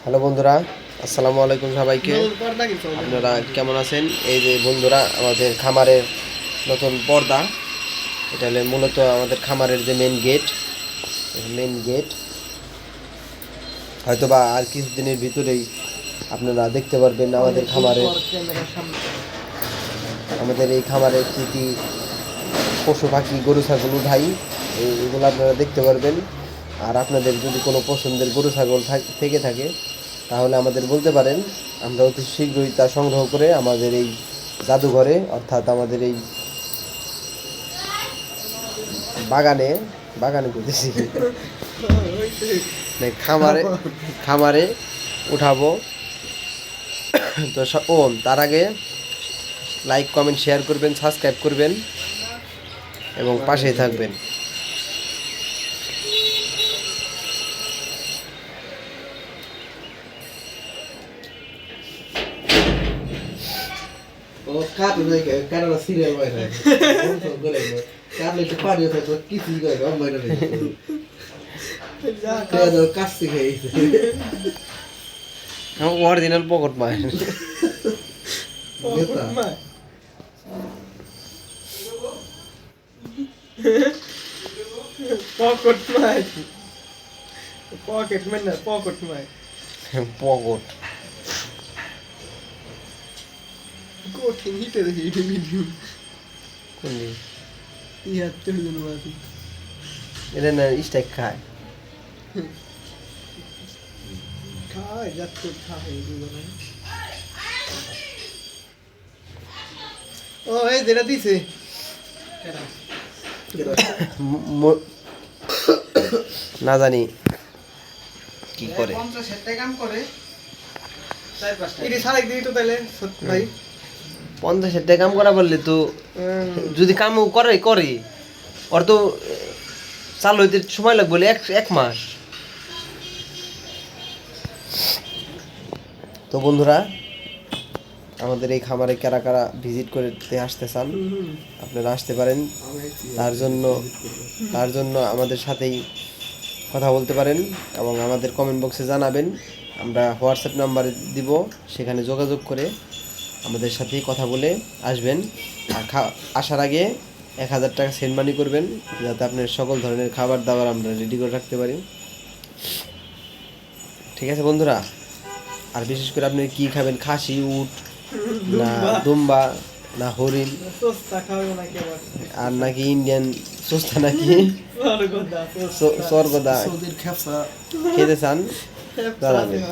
Hello বন্ধুরা, আসসালামু আলাইকুম সবাইকে। আপনারা কেমন আছেন? এই যে বন্ধুরা, আমাদের খামারের নতুন পর্দা, এটা হলে মূলত আমাদের খামারের যে মেন গেট হয়তোবা আর কিছুদিনের ভিতরেই আপনারা দেখতে পারবেন আমাদের এই খামারে কী কী পশু পাখি গরু ছাগল উঠাই, এগুলো আপনারা দেখতে পারবেন। আর আপনাদের যদি কোনো পছন্দের গরু ছাগল থেকে থাকে তাহলে আমাদের বলতে পারেন, আমরা অতি শীঘ্রই তা সংগ্রহ করে আমাদের এই জাদুঘরে, অর্থাৎ আমাদের এই বাগানে করতেছি খামারে উঠাবো। তো তার আগে লাইক কমেন্ট শেয়ার করবেন, সাবস্ক্রাইব করবেন এবং পাশেই থাকবেন। অরিজিনাল পকেট মার পকেট মানে না পকেট মাই পকেট কঠিন হিটে দেখি হিটে ভিডিও কোন ইয়ার চলে বাসি এটা না স্টেক খায় যাচ্ছে খায় দুজনে। ও এই যেটা দিছে না জানি কি করে। 50 কাম করে 4-5টা এটি সারাই দিই তো তাহলে সত্যি ভাই 50 টাকা কাম করা বললে তো যদি কাম করে ওর তো চালু হইতে সময় লাগবে এক মাস। তো বন্ধুরা, আমাদের এই খামারে কারা কারা ভিজিট করতে আসতে চান আপনারা আসতে পারেন। তার জন্য আমাদের সাথেই কথা বলতে পারেন এবং আমাদের কমেন্ট বক্সে জানাবেন। আমরা হোয়াটসঅ্যাপ নাম্বার দিব, সেখানে যোগাযোগ করে আমাদের সাথেই কথা বলে আসবেন। আর আসার আগে 1000 টাকা সেন্ড মানি করবেন, যাতে আপনার সকল ধরনের খাবার দাবার আমরা রেডি করে রাখতে পারি। ঠিক আছে বন্ধুরা? আর বিশেষ করে আপনি কি খাবেন, খাসি, উট না দুম্বা না হরিণ, আর নাকি ইন্ডিয়ান সস্তা নাকি স্বর্গদা খেতে চান জানাবেন।